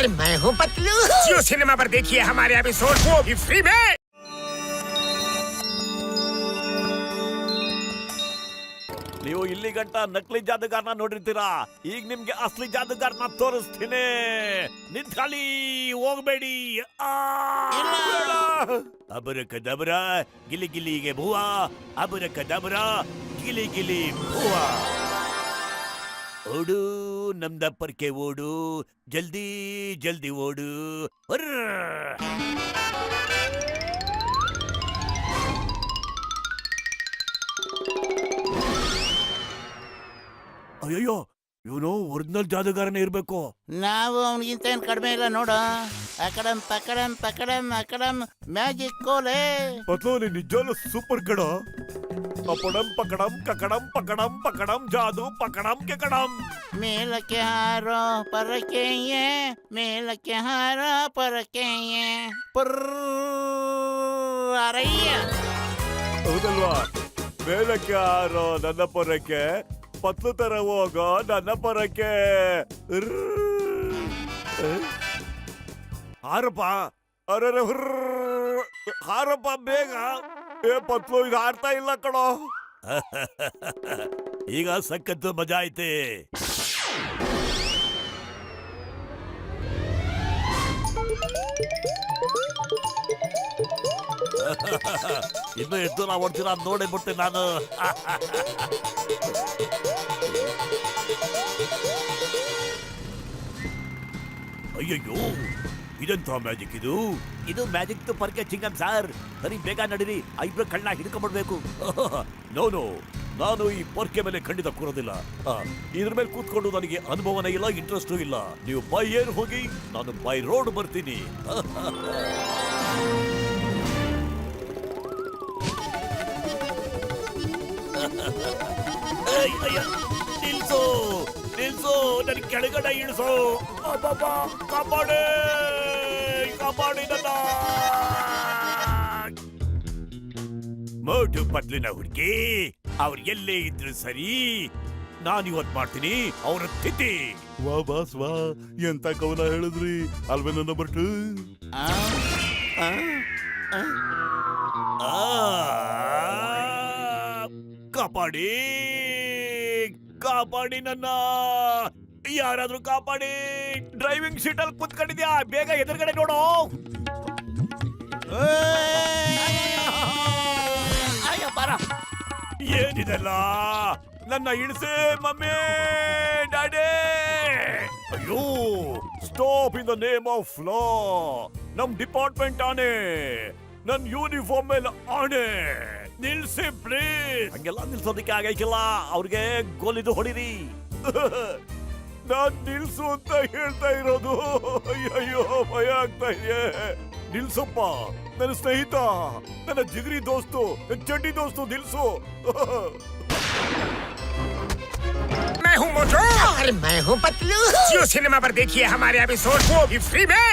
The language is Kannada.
और मैं हूँ पतलू। जियो सिनेमा पर देखिए हमारे एपिसोड वो भी फ्री में। ನೀವು ಇಲ್ಲಿ ಗಂಟ ನಕಲಿ ಜಾದೂಗಾರನ ನೋಡಿರ್ತೀರಾ, ಈಗ ನಿಮ್ಗೆ ಅಸಲಿ ಜಾದೂಗಾರನ ತೋರಿಸ್ತೀನಿ. ನಿಂತ್ಕೊಳ್ಳಿ, ಹೋಗ್ಬೇಡಿ. ಅಬರಕದಬರ ಗಿಲಿ ಗಿಲಿಗೆ ಭೂವ, ಅಬರಕದಬರ ಗಿಲಿ ಗಿಲಿ ಭೂವ. ಓಡು ನಮ್ದಪ್ಪರ್ಕೆ ಓಡು, ಜಲ್ದಿ ಜಲ್ದಿ ಓಡು. ಅಯ್ಯಯ್ಯೋ, ಇವನು ಒರಿಜಿನಲ್ ಜಾದೂಗಾರನೇ ಇರ್ಬೇಕು. ನಾವು ಅವನಿಗಿಂತ ಏನ್ ಕಡಿಮೆ ಇಲ್ಲ ನೋಡು. ಅಕಡಮ್ ಪಕಡಮ್ ಪಕಡಮ್ ಅಕಡಮ್ ಮ್ಯಾಜಿಕ್ ಕೋಲೆ. ಪತ್ಲು ನೀನ್ ನಿಜವಾಗ್ಲೂ ಸೂಪರ್ ಕಡ. ಅಪಡಂ ಪಕಡಂ ಕಕಡಂ ಪಕಡಂ ಪಕಡಂ ಜಾದು ಪಕಡಂ ಕೆಕಡಂ. ಮೇಲಕ್ಕೆ ಹಾರೋ ಪರಕೆಯೇ, ಮೇಲಕ್ಕೆ ಹಾರೋ ಪರಕೆಯೇ. ಅರಯ್ಯ. ಹೌದಲ್ವಾ? ಮೇಲಕ್ಕೆ ಹಾರೋ ನನ್ನ ಪರಕ್ಕೆ, ಪತ್ಲು ತರ ಹೋಗೋ ನನ್ನ ಪರಕ್ಕೆ. ಹಾರಪ್ಪ, ಅರೆ ಹಾರಪ್ಪ ಬೇಗ. ಏ ಪತ್ಲು, ಇದು ಹಾರ್ತಾ ಇಲ್ಲ ಕಣೋ. ಈಗ ಸಖತ್ತು ಮಜಾ ಐತೆ. ಇನ್ನು ಎದ್ದು ನಾವು ಹೊಡ್ತೀರಾ ನೋಡಿ ಬಿಡ್ತೇನೆ ನಾನು. ಅಯ್ಯಯ್ಯೋ, ಇದೆಂತ ಮ್ಯಾಜಿಕ್ ಇದು? ಇದು ಮ್ಯಾಜಿಕ್ ತು ಪರ್ಕೆ ಚಿಂಗಂ ಸಾರ್. ಸರಿ ಬೇಗ ನಡೀರಿ, ಇಬ್ರು ಕಣ್ಣ ಹಿಡ್ಕೊಂಡ್ಬಿಡ್ಬೇಕು. ನೋನು, ನಾನು ಈ ಪೊರ್ಕೆ ಮೇಲೆ ಖಂಡಿತ ಕೂರೋದಿಲ್ಲ. ಇದ್ರ ಮೇಲೆ ಕೂತ್ಕೊಂಡು ನನಗೆ ಅನುಭವನೇ ಇಲ್ಲ, ಇಂಟ್ರೆಸ್ಟು ಇಲ್ಲ. ನೀವು ಬೈ ಏರ್ ಹೋಗಿ, ನಾನು ಬೈ ರೋಡ್ ಬರ್ತೀನಿ. ನಿಲ್ಸು ನಿಲ್ಸು, ನನ್ ಕೆಳಗಡೆ ಇಳಿಸು. ಕಾಪಾಡಿ ಕಾಪಾಡಿ ನನ್ನ. ಮೋಟು ಪತ್ಲಿನ ಹುಡುಗಿ, ಅವ್ರು ಎಲ್ಲೇ ಇದ್ರು ಸರಿ, ನಾನಿವತ್ ಮಾಡ್ತೀನಿ ಅವ್ರ ತಿಥಿ. ವಾ ಬಾಸ್ ವಾ, ಎಂತ ಕವನ ಹೇಳಿದ್ರಿ ಅಲ್ವೇ ನನ್ನ ಬರ್ಟು. ಕಾಪಾಡಿ ಕಾಪಾಡಿ ನನ್ನ, ಯಾರಾದ್ರೂ ಕಾಪಾಡಿ. ಡ್ರೈವಿಂಗ್ ಸೀಟ್ ಅಲ್ಲಿ ಕುತ್ಕೊಂಡಿದ್ಯಾ, ಬೇಗ ಎದುರುಗಡೆ ನೋಡು. ಏನಿದೆಲ್ಲ? ನನ್ನ ಇಳಿಸೇ ಮಮ್ಮಿ, ಡ್ಯಾಡಿ. ಅಯ್ಯೋ, stop in the name of law. ನಮ್ ಡಿಪಾರ್ಟ್ಮೆಂಟ್ ಆನೆ, ನನ್ ಯೂನಿಫಾರ್ಮ್ ಮೇಲೆ ಆನೆ. ನಿಲ್ಸಿ ಪ್ಲೀಸ್. ಹಂಗೆಲ್ಲ ನಿಲ್ಸೋದಕ್ಕೆ ಆಗೈಕಿಲ್ಲ, ಅವ್ರಿಗೆ ಗೋಲಿದು ಹೊಡಿರಿ. ನಾನ್ ನಿಲ್ಸು ಅಂತ ಹೇಳ್ತಾ ಇರೋದು. ಅಯ್ಯಯ್ಯೋ, ಭಯ ಆಗ್ತಾ ಇದೆ. ನಿಲ್ಸಪ್ಪ, ನನ್ನ ಸ್ನೇಹಿತ, ನನ್ನ ಜಿಗರಿ ದೋಸ್ತು, ನನ್ನ ಚಡ್ಡಿ ದೋಸ್ತು, ನಿಲ್ಸು. मैं हूँ मोटू और मैं हूँ पतलू। जियो सिनेमा पर देखिए हमारे एपिसोड वो भी फ्री में।